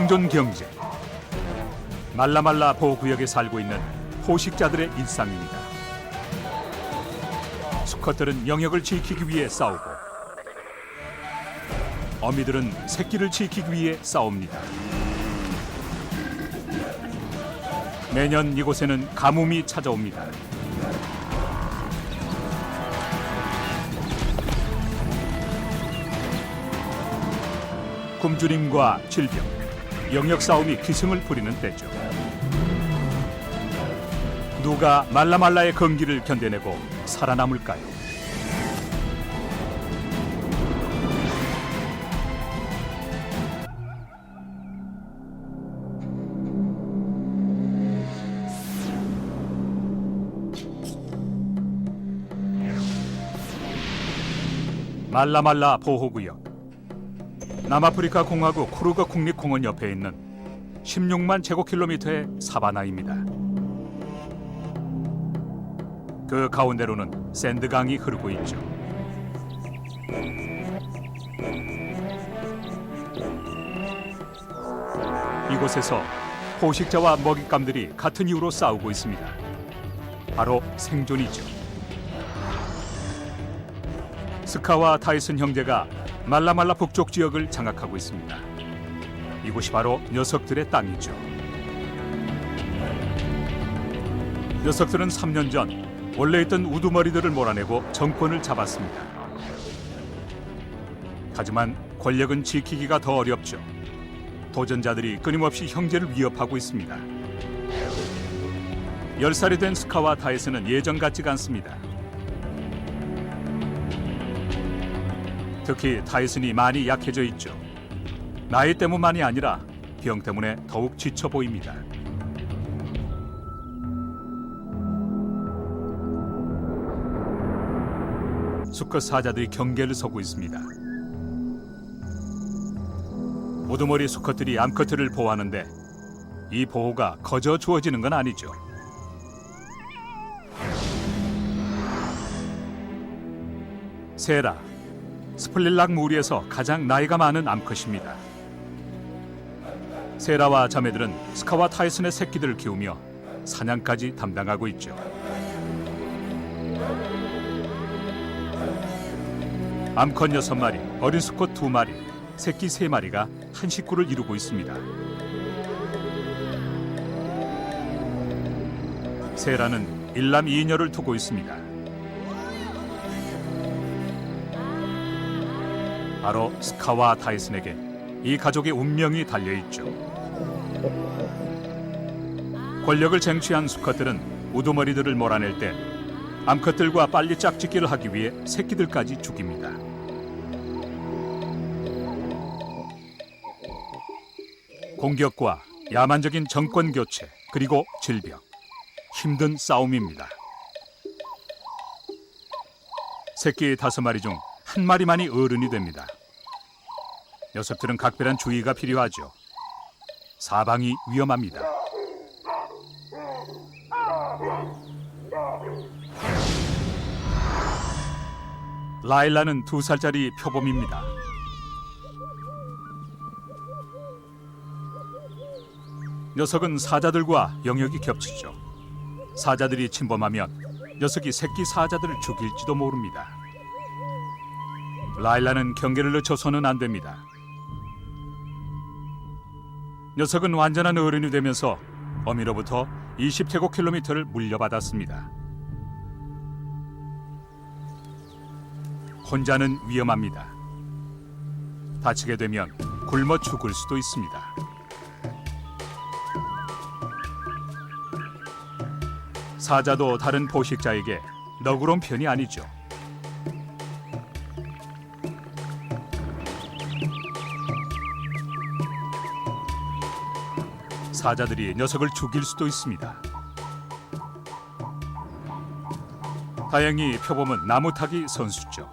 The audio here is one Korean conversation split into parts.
생존 경제. 말라말라 보호구역에 살고 있는 포식자들의 일상입니다. 수컷들은 영역을 지키기 위해 싸우고 어미들은 새끼를 지키기 위해 싸웁니다. 매년 이곳에는 가뭄이 찾아옵니다. 굶주림과 질병, 영역 싸움이 기승을 부리는 때죠. 누가 말라말라의 건기를 견뎌내고 살아남을까요? 말라말라 보호구역. 남아프리카 공화국 쿠루거 국립공원 옆에 있는 16만 제곱킬로미터의 사바나입니다. 그 가운데로는 샌드강이 흐르고 있죠. 이곳에서 포식자와 먹잇감들이 같은 이유로 싸우고 있습니다. 바로 생존이죠. 스카와 타이슨 형제가 말라말라 북쪽 지역을 장악하고 있습니다. 이곳이 바로 녀석들의 땅이죠. 녀석들은 3년 전 원래 있던 우두머리들을 몰아내고 정권을 잡았습니다. 하지만 권력은 지키기가 더 어렵죠. 도전자들이 끊임없이 형제를 위협하고 있습니다. 10살이 된 스카와 타이슨은 예전 같지가 않습니다. 특히 타이슨이 많이 약해져 있죠. 나이 때문만이 아니라 병 때문에 더욱 지쳐 보입니다. 수컷 사자들이 경계를 서고 있습니다. 우두머리 수컷들이 암컷들을 보호하는데 이 보호가 거저 주어지는 건 아니죠. 세라, 스플릴락 무리에서 가장 나이가 많은 암컷입니다. 세라와 자매들은 스카와 타이슨의 새끼들을 키우며 사냥까지 담당하고 있죠. 암컷 6마리, 어린 수컷 2마리, 새끼 3마리가 한 식구를 이루고 있습니다. 세라는 일남 2녀를 두고 있습니다. 바로 스카와 타이슨에게 이 가족의 운명이 달려있죠. 권력을 쟁취한 수컷들은 우두머리들을 몰아낼 때 암컷들과 빨리 짝짓기를 하기 위해 새끼들까지 죽입니다. 공격과 야만적인 정권 교체, 그리고 질병, 힘든 싸움입니다. 새끼 5마리 중 1마리만이 어른이 됩니다. 녀석들은 각별한 주의가 필요하죠. 사방이 위험합니다. 라일라는 2살짜리 표범입니다. 녀석은 사자들과 영역이 겹치죠. 사자들이 침범하면 녀석이 새끼 사자들을 죽일지도 모릅니다. 라일라는 경계를 늦춰서는 안 됩니다. 녀석은 완전한 어른이 되면서 어미로부터 20제곱킬로미터를 물려받았습니다. 혼자는 위험합니다. 다치게 되면 굶어 죽을 수도 있습니다. 사자도 다른 포식자에게 너그러운 편이 아니죠. 사자들이 녀석을 죽일 수도 있습니다. 다행히 표범은 나무 타기 선수죠.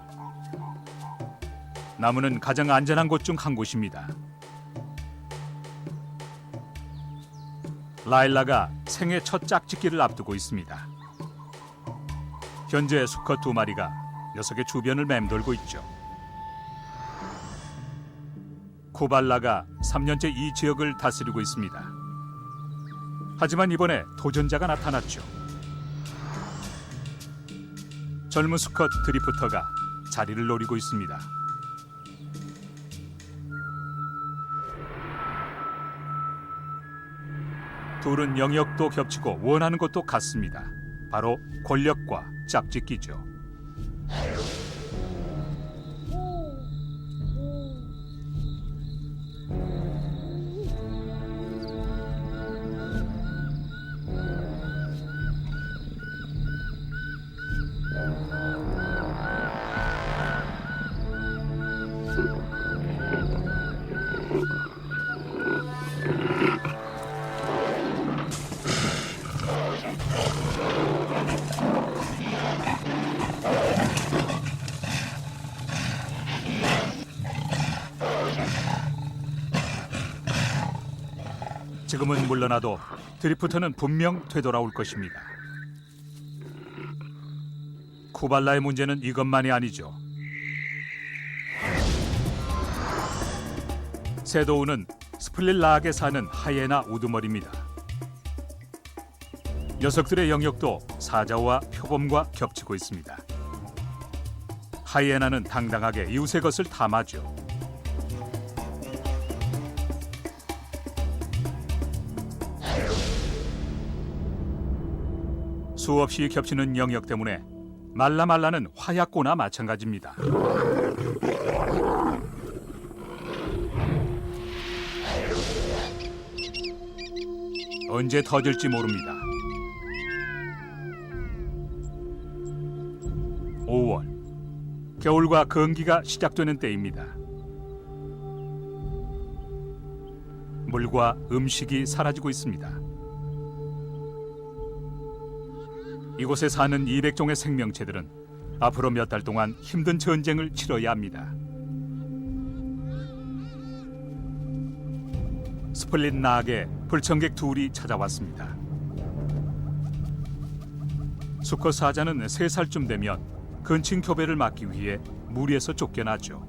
나무는 가장 안전한 곳 중 한 곳입니다. 라일라가 생애 첫 짝짓기를 앞두고 있습니다. 현재 수컷 2마리가 녀석의 주변을 맴돌고 있죠. 쿠발라가 3년째 이 지역을 다스리고 있습니다. 하지만 이번에 도전자가 나타났죠. 젊은 수컷 드리프터가 자리를 노리고 있습니다. 둘은 영역도 겹치고 원하는 것도 같습니다. 바로 권력과 짝짓기죠. 지금은 물러나도 드리프터는 분명 되돌아올 것입니다. 쿠발라의 문제는 이것만이 아니죠. 세도우는 스플릿라악에 사는 하이에나 우두머리입니다. 녀석들의 영역도 사자와 표범과 겹치고 있습니다. 하이에나는 당당하게 이웃의 것을 탐하죠. 수없이 겹치는 영역 때문에 말라말라는 화약고나 마찬가지입니다. 언제 터질지 모릅니다. 5월, 겨울과 건기가 시작되는 때입니다. 물과 음식이 사라지고 있습니다. 이곳에 사는 200종의 생명체들은 앞으로 몇 달 동안 힘든 전쟁을 치러야 합니다. 스플릿락에 불청객 둘이 찾아왔습니다. 수컷 사자는 3살쯤 되면 근친 교배를 막기 위해 무리에서 쫓겨나죠.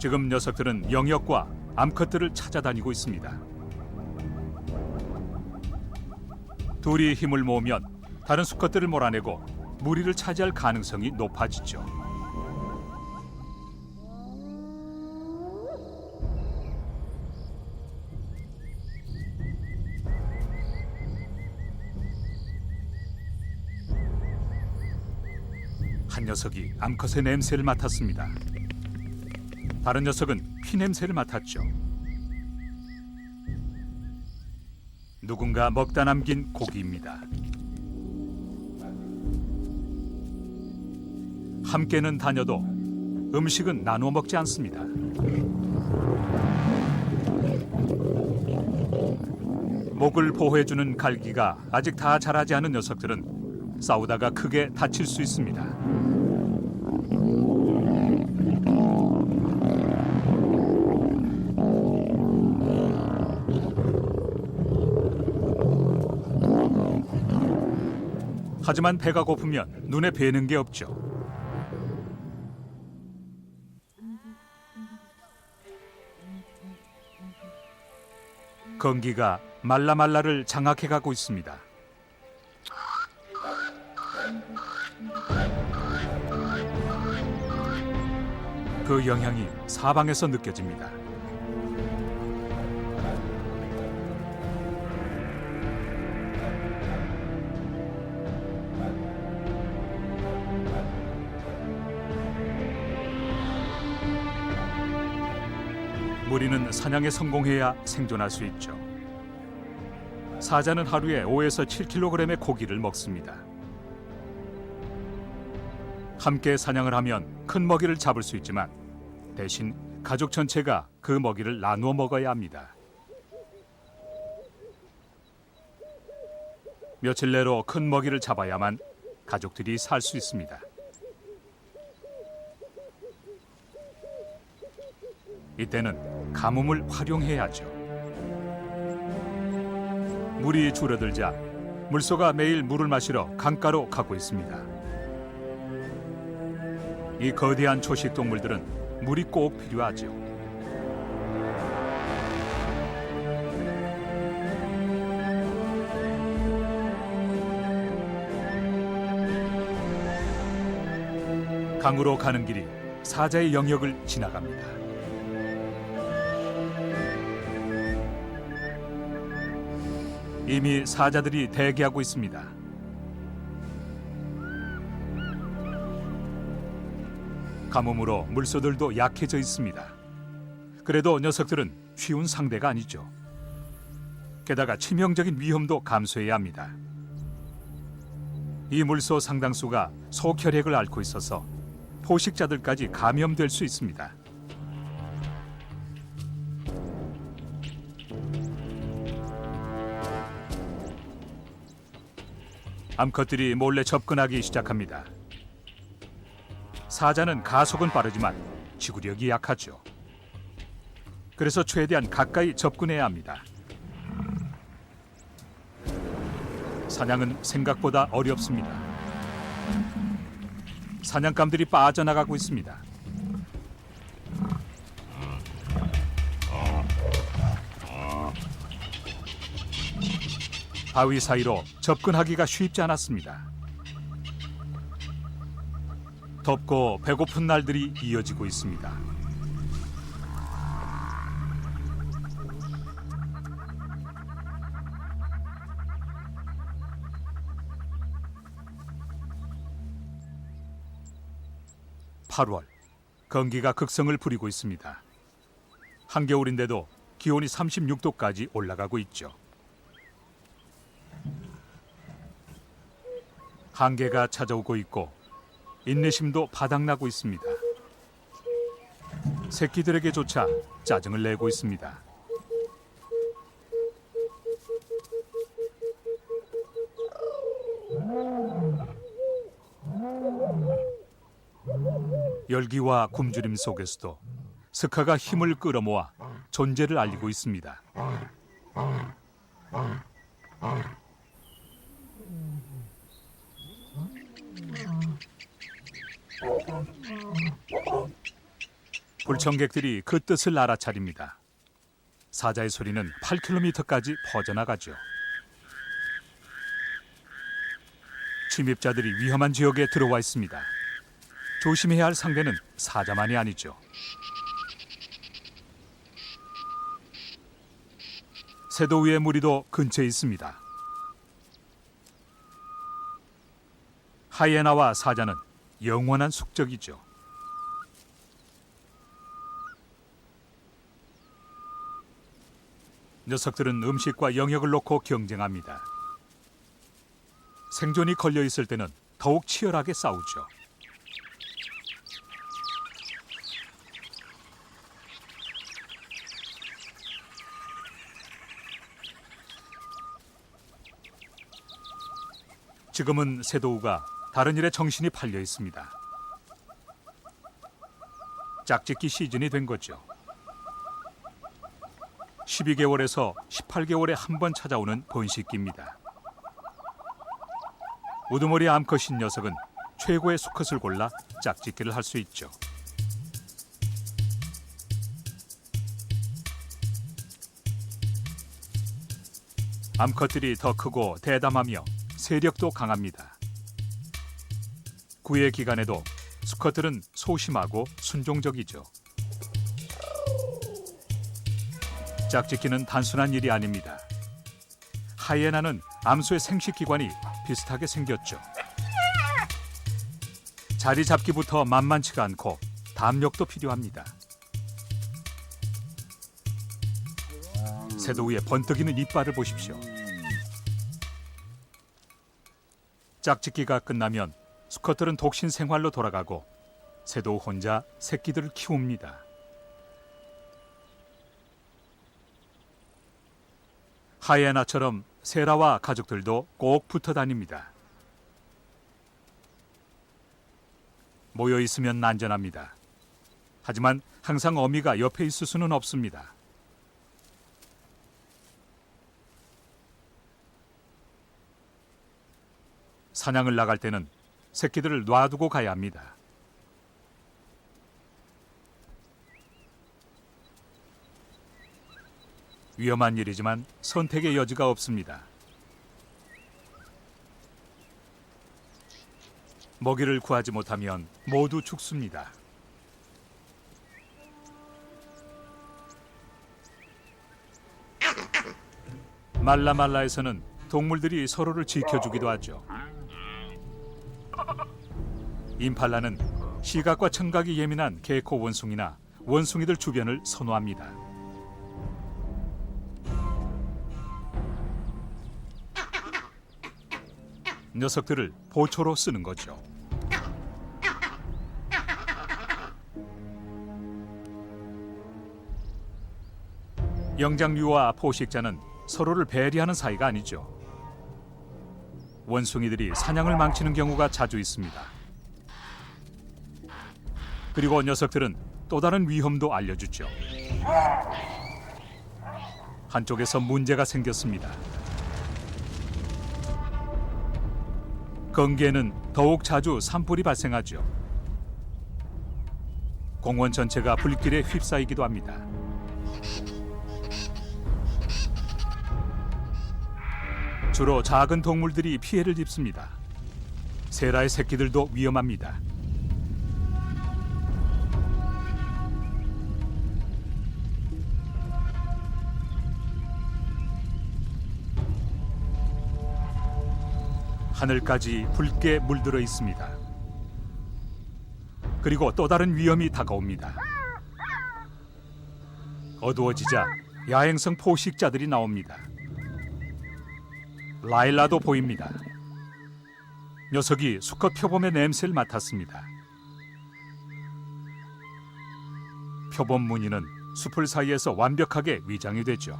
지금 녀석들은 영역과 암컷들을 찾아다니고 있습니다. 둘이 힘을 모으면 다른 수컷들을 몰아내고 무리를 차지할 가능성이 높아지죠. 한 녀석이 암컷의 냄새를 맡았습니다. 다른 녀석은 피 냄새를 맡았죠. 누군가 먹다 남긴 고기입니다. 함께는 다녀도 음식은 나누어 먹지 않습니다. 목을 보호해주는 갈기가 아직 다 자라지 않은 녀석들은 싸우다가 크게 다칠 수 있습니다. 하지만 배가 고프면 눈에 뵈는 게 없죠. 건기가 말라말라를 장악해가고 있습니다. 그 영향이 사방에서 느껴집니다. 무리는 사냥에 성공해야 생존할 수 있죠. 사자는 하루에 5에서 7kg의 고기를 먹습니다. 함께 사냥을 하면 큰 먹이를 잡을 수 있지만 대신 가족 전체가 그 먹이를 나누어 먹어야 합니다. 며칠 내로 큰 먹이를 잡아야만 가족들이 살 수 있습니다. 이때는 가뭄을 활용해야죠. 물이 줄어들자 물소가 매일 물을 마시러 강가로 가고 있습니다. 이 거대한 초식 동물들은 물이 꼭 필요하죠. 강으로 가는 길이 사자의 영역을 지나갑니다. 이미 사자들이 대기하고 있습니다. 가뭄으로 물소들도 약해져 있습니다. 그래도 녀석들은 쉬운 상대가 아니죠. 게다가 치명적인 위험도 감수해야 합니다. 이 물소 상당수가 소혈액을 앓고 있어서 포식자들까지 감염될 수 있습니다. 암컷들이 몰래 접근하기 시작합니다. 사자는 가속은 빠르지만 지구력이 약하죠. 그래서 최대한 가까이 접근해야 합니다. 사냥은 생각보다 어렵습니다. 사냥감들이 빠져나가고 있습니다. 바위 사이로 접근하기가 쉽지 않았습니다. 덥고 배고픈 날들이 이어지고 있습니다. (8월) 건기가 극성을 부리고 있습니다. 한겨울인데도 기온이 36도까지 올라가고 있죠. 한계가 찾아오고 있고 인내심도 바닥나고 있습니다. 새끼들에게조차 짜증을 내고 있습니다. 열기와 굶주림 속에서도 스카가 힘을 끌어모아 존재를 알리고 있습니다. 불청객들이 그 뜻을 알아차립니다. 사자의 소리는 8km까지 퍼져나가죠. 침입자들이 위험한 지역에 들어와 있습니다. 조심해야 할 상대는 사자만이 아니죠. 세도 위의 무리도 근처에 있습니다. 하이에나와 사자는 영원한 숙적이죠. 녀석들은 음식과 영역을 놓고 경쟁합니다. 생존이 걸려 있을 때는 더욱 치열하게 싸우죠. 지금은 새도우가 다른 일에 정신이 팔려 있습니다. 짝짓기 시즌이 된 거죠. 12개월에서 18개월에 한 번 찾아오는 번식기입니다. 우두머리 암컷인 녀석은 최고의 수컷을 골라 짝짓기를 할 수 있죠. 암컷들이 더 크고 대담하며 세력도 강합니다. 구애 기간에도 수컷들은 소심하고 순종적이죠. 짝짓기는 단순한 일이 아닙니다. 하이에나는 암소의 생식기관이 비슷하게 생겼죠. 자리 잡기부터 만만치가 않고 담력도 필요합니다. 새도우의 번뜩이는 이빨을 보십시오. 짝짓기가 끝나면 수컷들은 독신 생활로 돌아가고 새도우 혼자 새끼들을 키웁니다. 하이에나처럼 세라와 가족들도 꼭 붙어 다닙니다. 모여 있으면 안전합니다. 하지만 항상 어미가 옆에 있을 수는 없습니다. 사냥을 나갈 때는 새끼들을 놔두고 가야 합니다. 위험한 일이지만 선택의 여지가 없습니다. 먹이를 구하지 못하면 모두 죽습니다. 말라말라에서는 동물들이 서로를 지켜주기도 하죠. 임팔라는 시각과 청각이 예민한 개코 원숭이나 원숭이들 주변을 선호합니다. 녀석들을 보초로 쓰는 거죠. 영장류와 포식자는 서로를 배려하는 사이가 아니죠. 원숭이들이 사냥을 망치는 경우가 자주 있습니다. 그리고 녀석들은 또 다른 위험도 알려주죠. 한쪽에서 문제가 생겼습니다. 건기에는 더욱 자주 산불이 발생하죠. 공원 전체가 불길에 휩싸이기도 합니다. 주로 작은 동물들이 피해를 입습니다. 세라의 새끼들도 위험합니다. 하늘까지 붉게 물들어 있습니다. 그리고 또 다른 위험이 다가옵니다. 어두워지자 야행성 포식자들이 나옵니다. 라일라도 보입니다. 녀석이 수컷 표범의 냄새를 맡았습니다. 표범 무늬는 숲을 사이에서 완벽하게 위장이 되죠.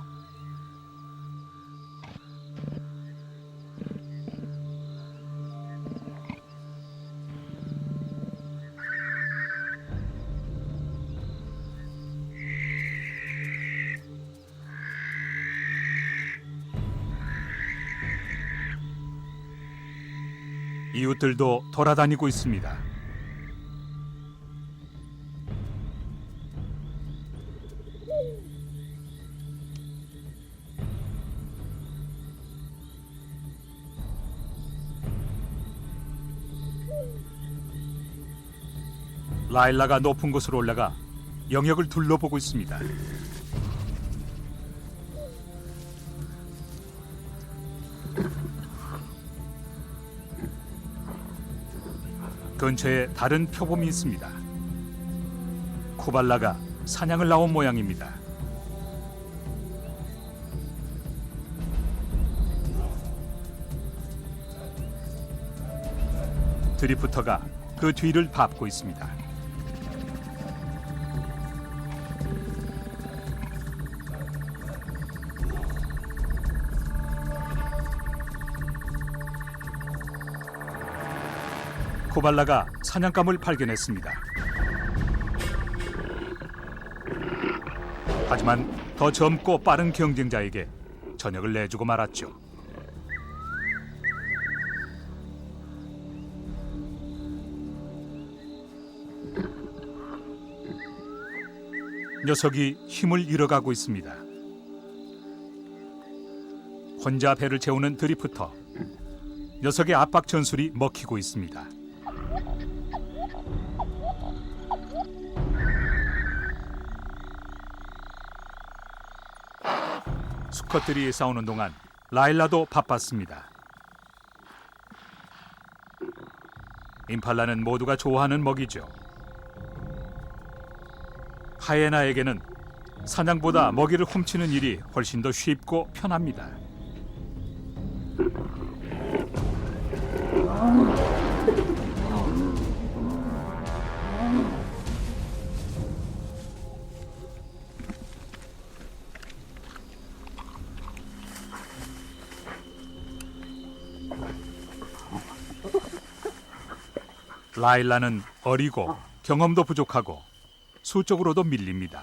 이웃들도 돌아다니고 있습니다. 라일라가 높은 곳으로 올라가 영역을 둘러보고 있습니다. 근처에 다른 표범이 있습니다. 코발라가 사냥을 나온 모양입니다. 드리프터가 그 뒤를 밟고 있습니다. 코발라가 사냥감을 발견했습니다. 하지만 더 젊고 빠른 경쟁자에게 저녁을 내주고 말았죠. 녀석이 힘을 잃어가고 있습니다. 혼자 배를 채우는 드리프터. 녀석의 압박 전술이 먹히고 있습니다. 수컷들이 싸우는 동안 라일라도 바빴습니다. 임팔라는 모두가 좋아하는 먹이죠. 하이에나에게는 사냥보다 먹이를 훔치는 일이 훨씬 더 쉽고 편합니다. 라일라는 어리고 경험도 부족하고 수적으로도 밀립니다.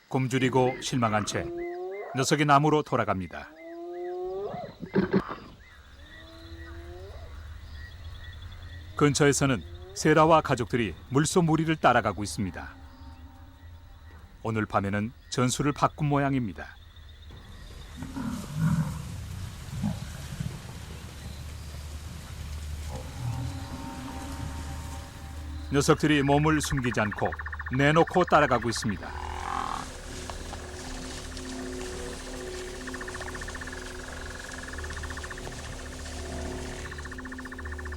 굶주리고 실망한 채 녀석이 나무로 돌아갑니다. 근처에서는 세라와 가족들이 물소 무리를 따라가고 있습니다. 오늘 밤에는 전술을 바꾼 모양입니다. 녀석들이 몸을 숨기지 않고 내놓고 따라가고 있습니다.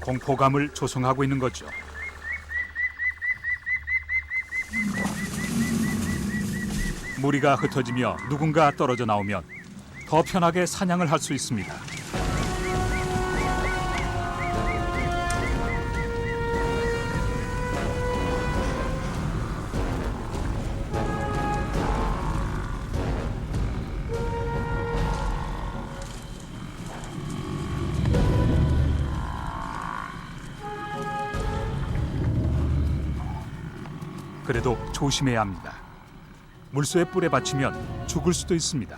공포감을 조성하고 있는 거죠. 무리가 흩어지며 누군가 떨어져 나오면 더 편하게 사냥을 할 수 있습니다. 그래도 조심해야 합니다. 물소의 뿔에 받치면 죽을 수도 있습니다.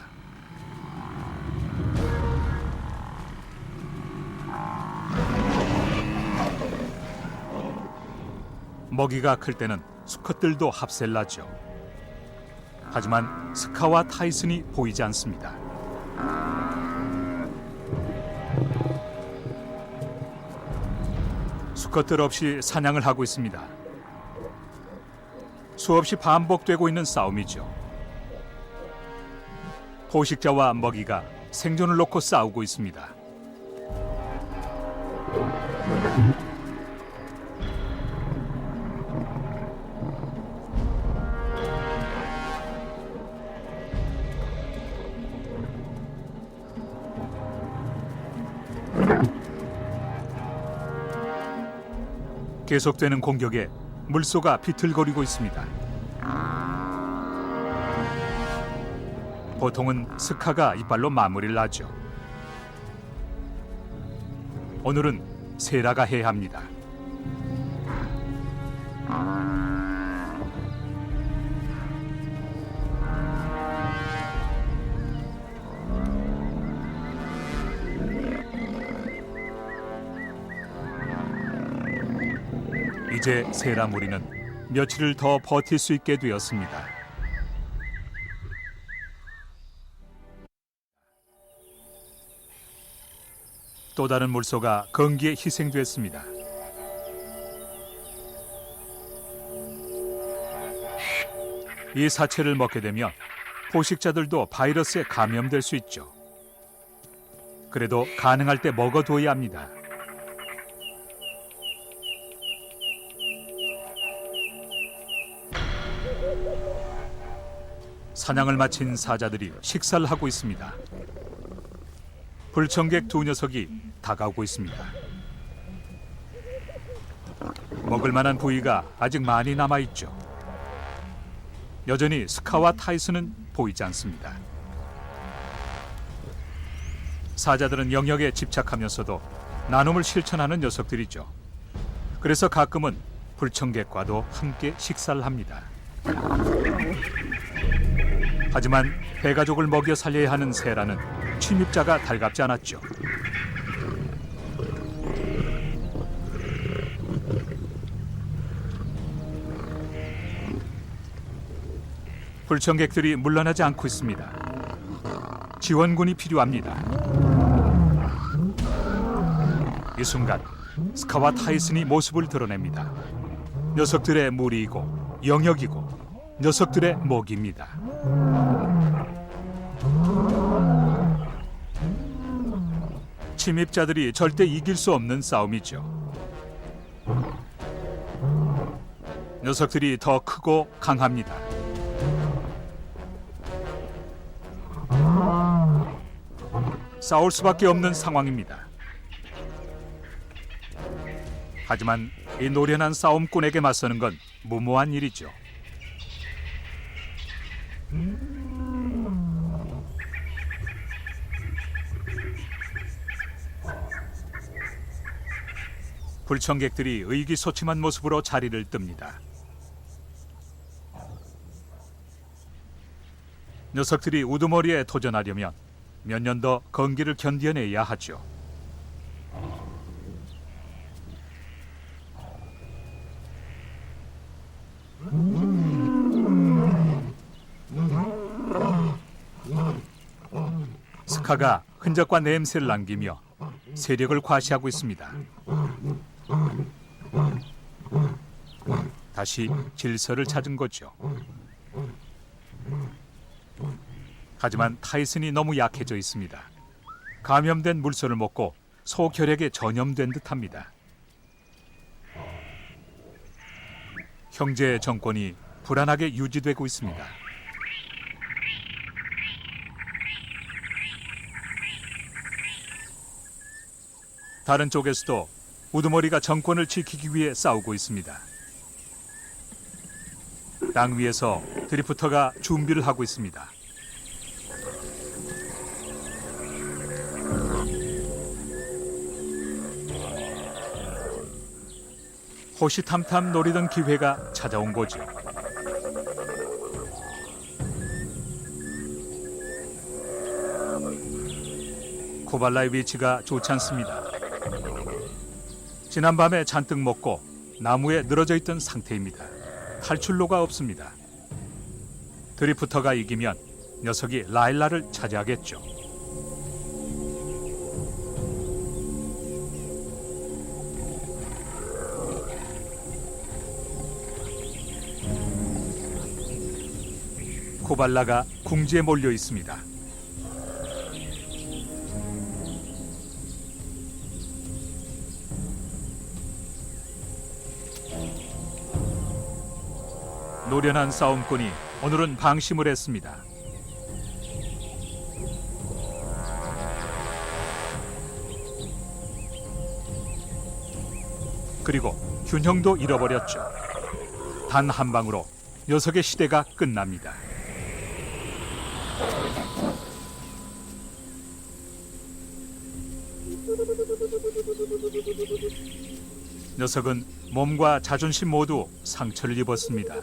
먹이가 클 때는 수컷들도 합세를 하죠. 하지만 스카와 타이슨이 보이지 않습니다. 수컷들 없이 사냥을 하고 있습니다. 수없이 반복되고 있는 싸움이죠. 포식자와 먹이가 생존을 놓고 싸우고 있습니다. 계속되는 공격에 물소가 비틀거리고 있습니다. 보통은 스카가 이빨로 마무리를 하죠. 오늘은 세라가 해야 합니다. 이제 세라 무리는 며칠을 더 버틸 수 있게 되었습니다. 또 다른 물소가 건기에 희생됐습니다. 이 사체를 먹게 되면 포식자들도 바이러스에 감염될 수 있죠. 그래도 가능할 때 먹어둬야 합니다. 사냥을 마친 사자들이 식사를 하고 있습니다. 불청객 두 녀석이 다가오고 있습니다. 먹을 만한 부위가 아직 많이 남아있죠. 여전히 스카와 타이슨은 보이지 않습니다. 사자들은 영역에 집착하면서도 나눔을 실천하는 녀석들이죠. 그래서 가끔은 불청객과도 함께 식사를 합니다. 하지만 배가족을 먹여 살려야 하는 세라는 침입자가 달갑지 않았죠. 불청객들이 물러나지 않고 있습니다. 지원군이 필요합니다. 이 순간 스카와 타이슨이 모습을 드러냅니다. 녀석들의 무리이고 영역이고 녀석들의 먹이입니다. 침입자들이 절대 이길 수 없는 싸움이죠. 녀석들이 더 크고 강합니다. 싸울 수밖에 없는 상황입니다. 하지만 이 노련한 싸움꾼에게 맞서는 건 무모한 일이죠. 불청객들이 의기소침한 모습으로 자리를 뜹니다. 녀석들이 우두머리에 도전하려면 몇 년 더 건기를 견뎌내야 하죠. 박하가 흔적과 냄새를 남기며 세력을 과시하고 있습니다. 다시 질서를 찾은 거죠. 하지만 타이슨이 너무 약해져 있습니다. 감염된 물소를 먹고 소결핵에 전염된 듯합니다. 형제의 정권이 불안하게 유지되고 있습니다. 다른 쪽에서도 우두머리가 정권을 지키기 위해 싸우고 있습니다. 땅 위에서 드리프터가 준비를 하고 있습니다. 호시탐탐 노리던 기회가 찾아온 거죠. 코발라의 위치가 좋지 않습니다. 지난밤에 잔뜩 먹고 나무에 늘어져 있던 상태입니다. 탈출로가 없습니다. 드리프터가 이기면 녀석이 라일라를 차지하겠죠. 코발라가 궁지에 몰려 있습니다. 노련한 싸움꾼이 오늘은 방심을 했습니다. 그리고 균형도 잃어버렸죠. 단 한 방으로 녀석의 시대가 끝납니다. 녀석은 몸과 자존심 모두 상처를 입었습니다.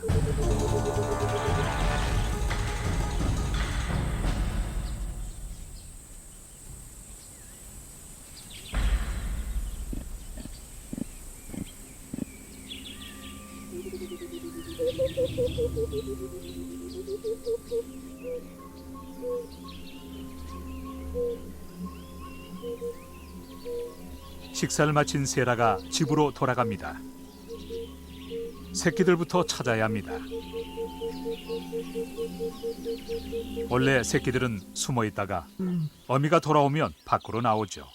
식사를 마친 세라가 집으로 돌아갑니다. 새끼들부터 찾아야 합니다. 원래 새끼들은 숨어 있다가 어미가 돌아오면 밖으로 나오죠.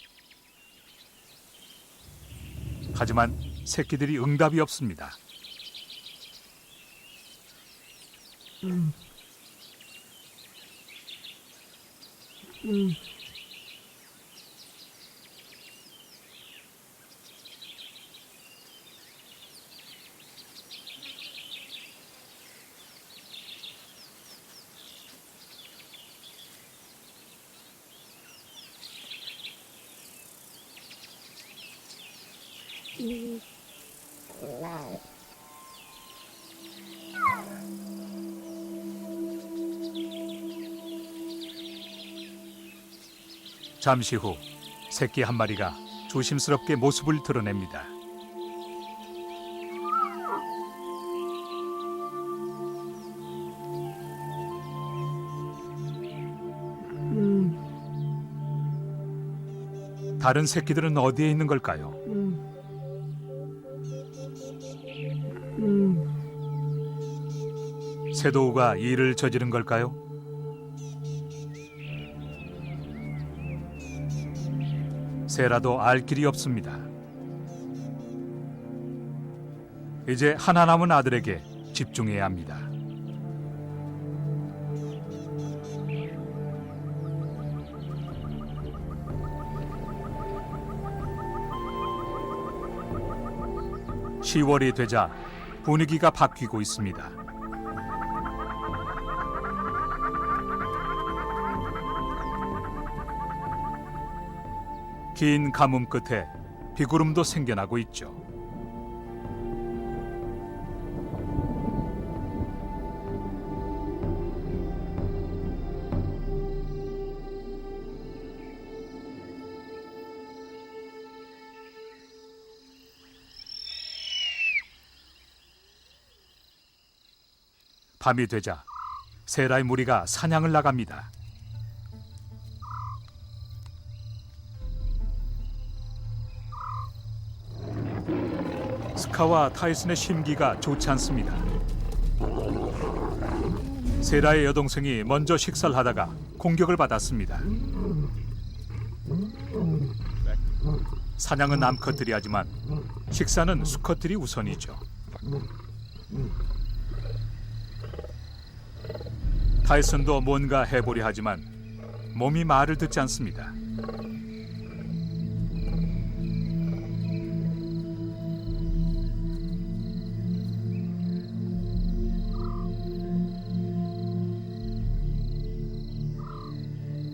하지만 새끼들이 응답이 없습니다. 잠시 후 새끼 한 마리가 조심스럽게 모습을 드러냅니다. 다른 새끼들은 어디에 있는 걸까요? 새도우가 일을 저지른 걸까요? 세라도 알 길이 없습니다. 이제 하나 남은 아들에게 집중해야 합니다. (10월이) 되자 분위기가 바뀌고 있습니다. 긴 가뭄 끝에 비구름도 생겨나고 있죠. 밤이 되자 세라의 무리가 사냥을 나갑니다. 스카와 타이슨의 심기가 좋지 않습니다. 세라의 여동생이 먼저 식사를 하다가 공격을 받았습니다. 사냥은 암컷들이 하지만 식사는 수컷들이 우선이죠. 타이슨도 뭔가 해보려 하지만 몸이 말을 듣지 않습니다.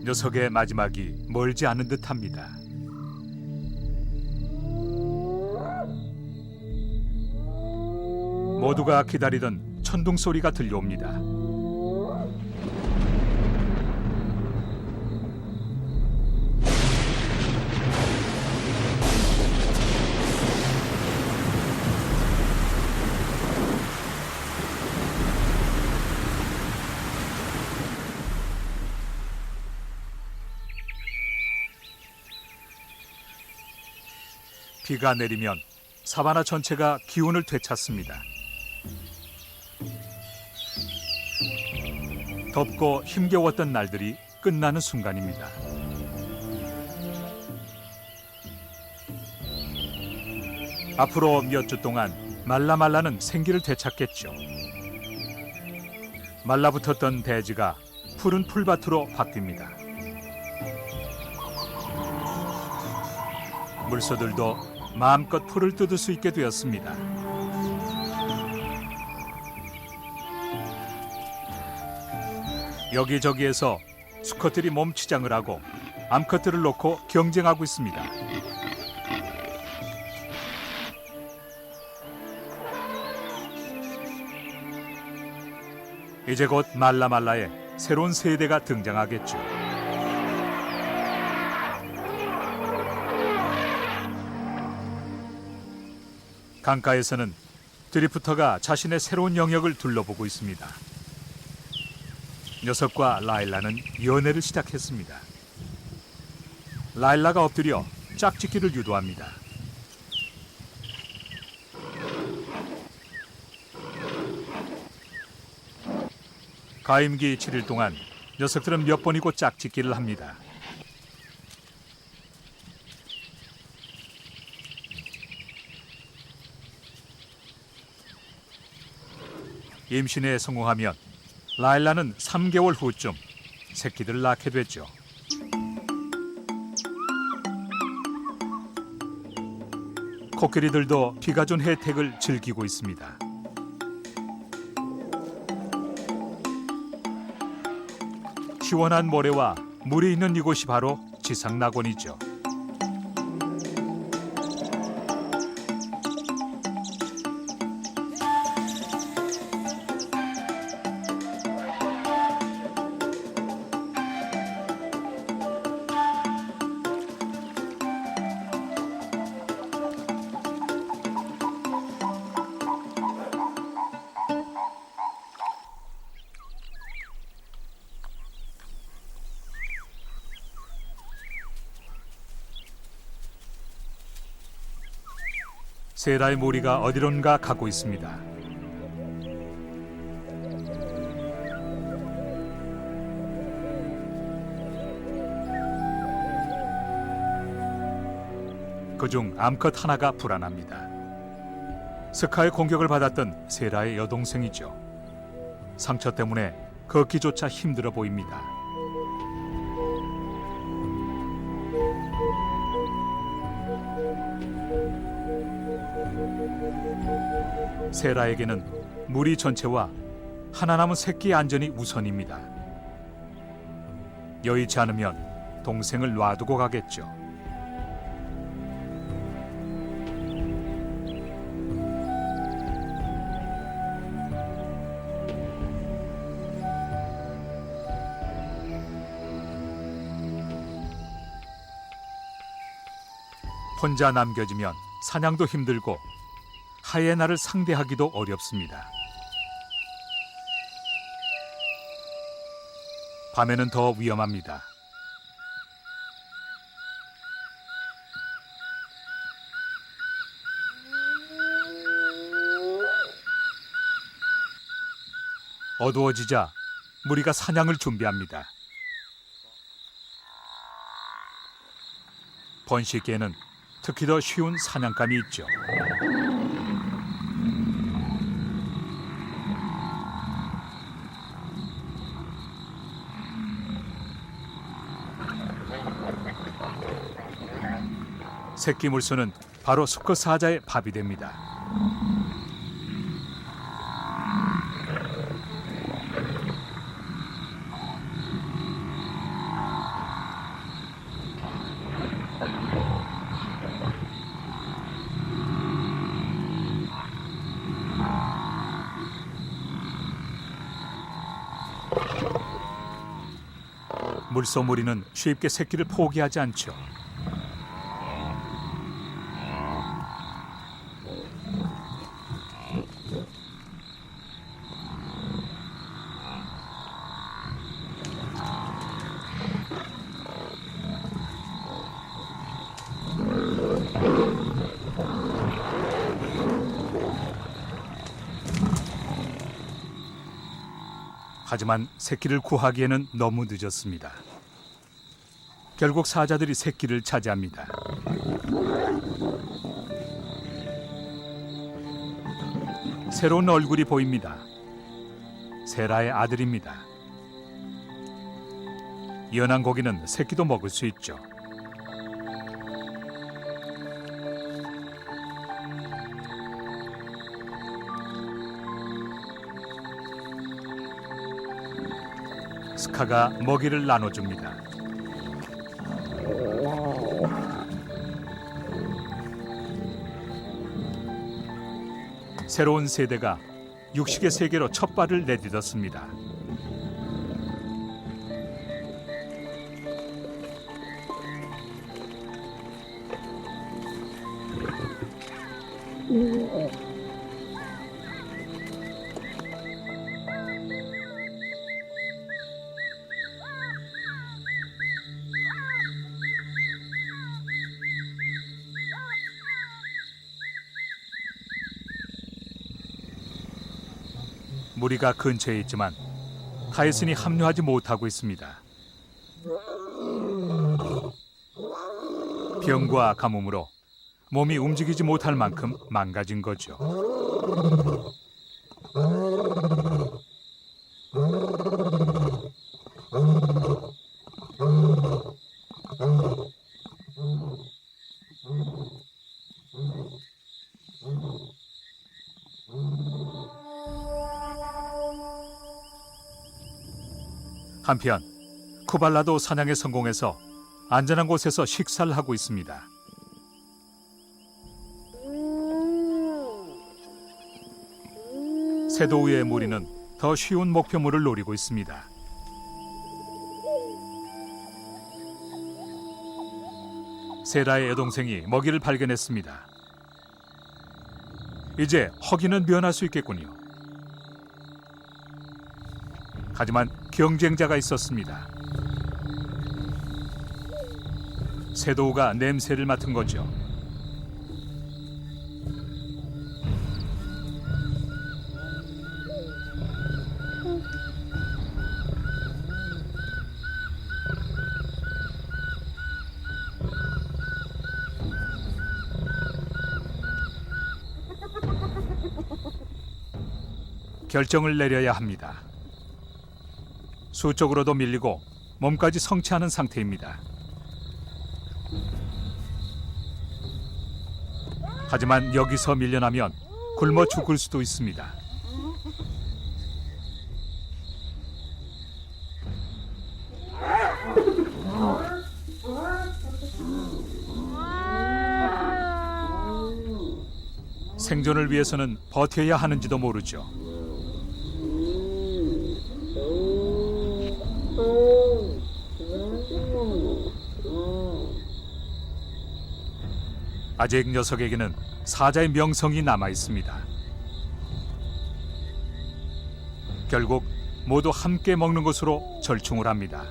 녀석의 마지막이 멀지 않은 듯합니다. 모두가 기다리던 천둥 소리가 들려옵니다. 비가 내리면 사바나 전체가 기운을 되찾습니다. 덥고 힘겨웠던 날들이 끝나는 순간입니다. 앞으로 몇 주 동안 말라말라는 생기를 되찾겠죠. 말라붙었던 대지가 푸른 풀밭으로 바뀝니다. 물소들도 마음껏 풀을 뜯을 수 있게 되었습니다. 여기저기에서 수컷들이 몸치장을 하고 암컷들을 놓고 경쟁하고 있습니다. 이제 곧 말라말라의 새로운 세대가 등장하겠죠. 강가에서는 드리프터가 자신의 새로운 영역을 둘러보고 있습니다. 녀석과 라일라는 연애를 시작했습니다. 라일라가 엎드려 짝짓기를 유도합니다. 가임기 7일 동안 녀석들은 몇 번이고 짝짓기를 합니다. 임신에 성공하면 라일라는 3개월 후쯤 새끼들을 낳게 됐죠. 코끼리들도 비가 준 혜택을 즐기고 있습니다. 시원한 모래와 물이 있는 이곳이 바로 지상낙원이죠. 세라의 무리가 어디론가 가고 있습니다. 그중 암컷 하나가 불안합니다. 스카의 공격을 받았던 세라의 여동생이죠. 상처 때문에 걷기조차 힘들어 보입니다. 세라에게는 무리 전체와 하나 남은 새끼의 안전이 우선입니다. 여의치 않으면 동생을 놔두고 가겠죠. 혼자 남겨지면 사냥도 힘들고 하이에나를 상대하기도 어렵습니다. 밤에는 더 위험합니다. 어두워지자 무리가 사냥을 준비합니다. 번식기에는 특히 더 쉬운 사냥감이 있죠. 새끼 물소는 바로 수컷 사자의 밥이 됩니다. 물소 무리는 쉽게 새끼를 포기하지 않죠. 하지만 새끼를 구하기에는 너무 늦었습니다. 결국 사자들이 새끼를 차지합니다. 새로운 얼굴이 보입니다. 세라의 아들입니다. 연한 고기는 새끼도 먹을 수 있죠. 스카가 먹이를 나눠줍니다. 새로운 세대가 육식의 세계로 첫 발을 내딛었습니다. 무리가 근처에 있지만 타이슨이 합류하지 못하고 있습니다. 병과 가뭄으로 몸이 움직이지 못할 만큼 망가진 거죠. 한편 쿠발라도 사냥에 성공해서 안전한 곳에서 식사를 하고 있습니다. 세도우의 무리는 더 쉬운 목표물을 노리고 있습니다. 세라의 여동생이 먹이를 발견했습니다. 이제 허기는 면할 수 있겠군요. 하지만 경쟁자가 있었습니다. 세도우가 냄새를 맡은 거죠. 결정을 내려야 합니다. 수적으로도 밀리고 몸까지 성취하는 상태입니다. 하지만 여기서 밀려나면 굶어 죽을 수도 있습니다. 생존을 위해서는 버텨야 하는지도 모르죠. 아직 녀석에게는 사자의 명성이 남아 있습니다. 결국 모두 함께 먹는 것으로 절충을 합니다.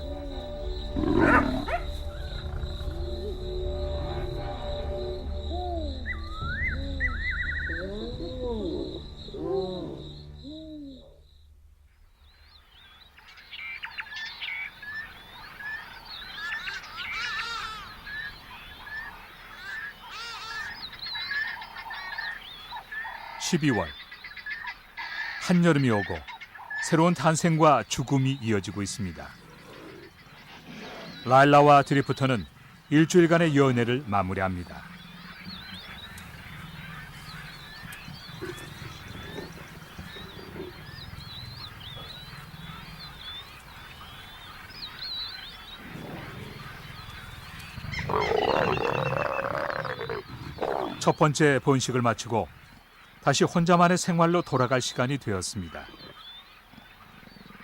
12월. 한여름이 오고 새로운 탄생과 죽음이 이어지고 있습니다. 라일라와 드리프터는 일주일간의 연애를 마무리합니다. 첫 번째 번식을 마치고 다시 혼자만의 생활로 돌아갈 시간이 되었습니다.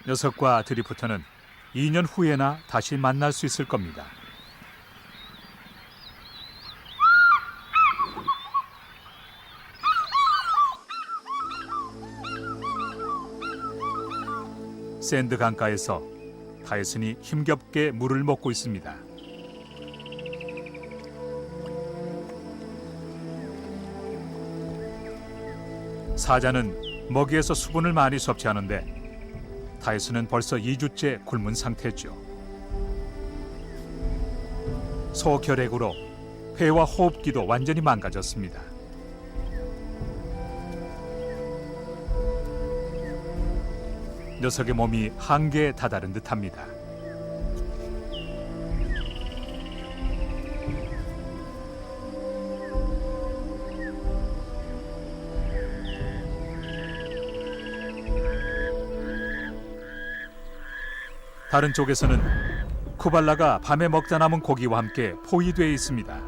녀석과 드리프터는 2년 후에나 다시 만날 수 있을 겁니다. 샌드 강가에서 타이슨이 힘겹게 물을 먹고 있습니다. 사자는 먹이에서 수분을 많이 섭취하는데 타이슨은 벌써 2주째 굶은 상태죠. 소결핵으로 폐와 호흡기도 완전히 망가졌습니다. 녀석의 몸이 한계에 다다른 듯합니다. 다른 쪽에서는 쿠발라가 밤에 먹다 남은 고기와 함께 포위되어 있습니다.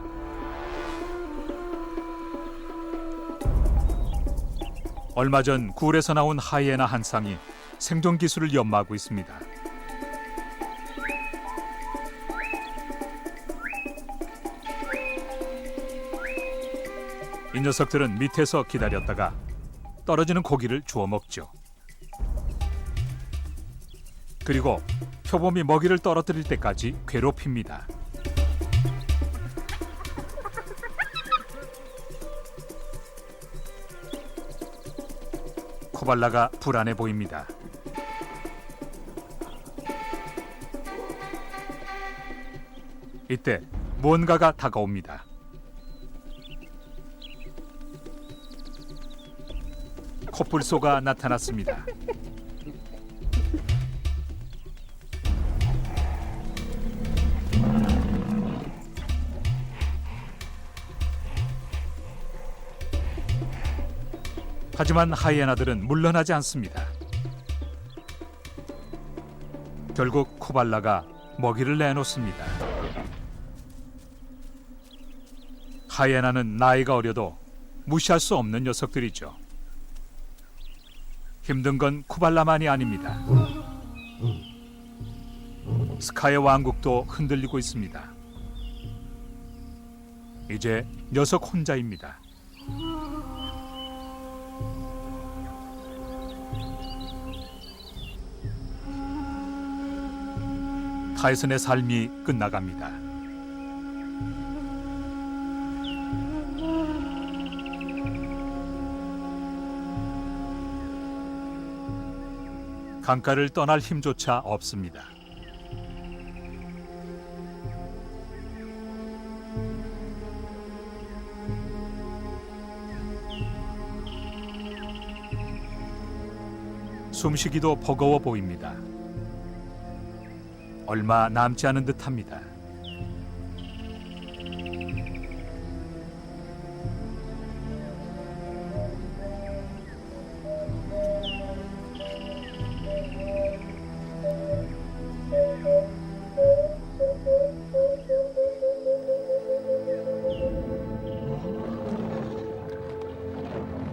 얼마 전 굴에서 나온 하이에나 한 쌍이 생존 기술을 연마하고 있습니다. 이 녀석들은 밑에서 기다렸다가 떨어지는 고기를 주워 먹죠. 그리고 표범이 먹이를 떨어뜨릴 때까지 괴롭힙니다. 쿠발라가 불안해 보입니다. 이때 무언가가 다가옵니다. 코뿔소가 나타났습니다. 하지만 하이에나들은 물러나지 않습니다. 결국 쿠발라가 먹이를 내놓습니다. 하이에나는 나이가 어려도 무시할 수 없는 녀석들이죠. 힘든 건 쿠발라만이 아닙니다. 스카의 왕국도 흔들리고 있습니다. 이제 녀석 혼자입니다. 타이슨의 삶이 끝나갑니다. 강가를 떠날 힘조차 없습니다. 숨쉬기도 버거워 보입니다. 얼마 남지 않은 듯합니다.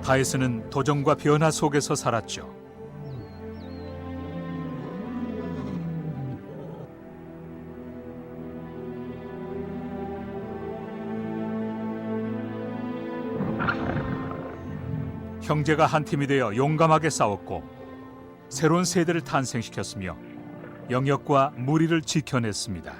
타이슨은 도전과 변화 속에서 살았죠. 형제가 한 팀이 되어 용감하게 싸웠고 새로운 세대를 탄생시켰으며 영역과 무리를 지켜냈습니다.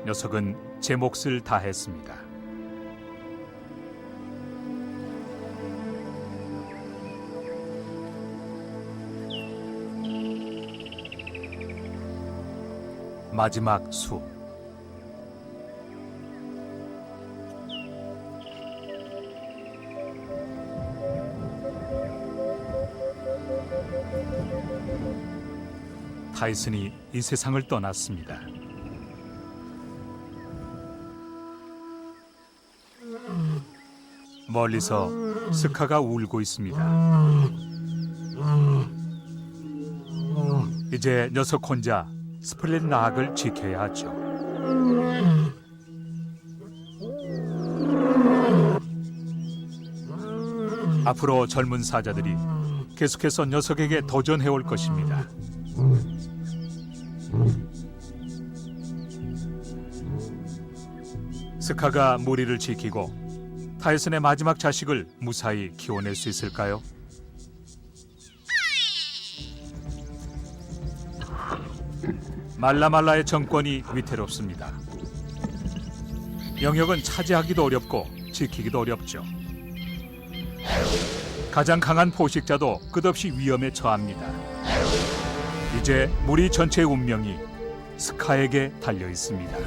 녀석은 제 몫을 다했습니다. 마지막 수. 타이슨이 이 세상을 떠났습니다. 멀리서 스카가 울고 있습니다. 이제 녀석 혼자 스플릿 락을 지켜야 하죠. 앞으로 젊은 사자들이 계속해서 녀석에게 도전해 올 것입니다. 스카가 무리를 지키고 타이슨의 마지막 자식을 무사히 키워낼 수 있을까요? 말라말라의 정권이 위태롭습니다. 영역은 차지하기도 어렵고 지키기도 어렵죠. 가장 강한 포식자도 끝없이 위험에 처합니다. 이제 무리 전체의 운명이 스카에게 달려 있습니다.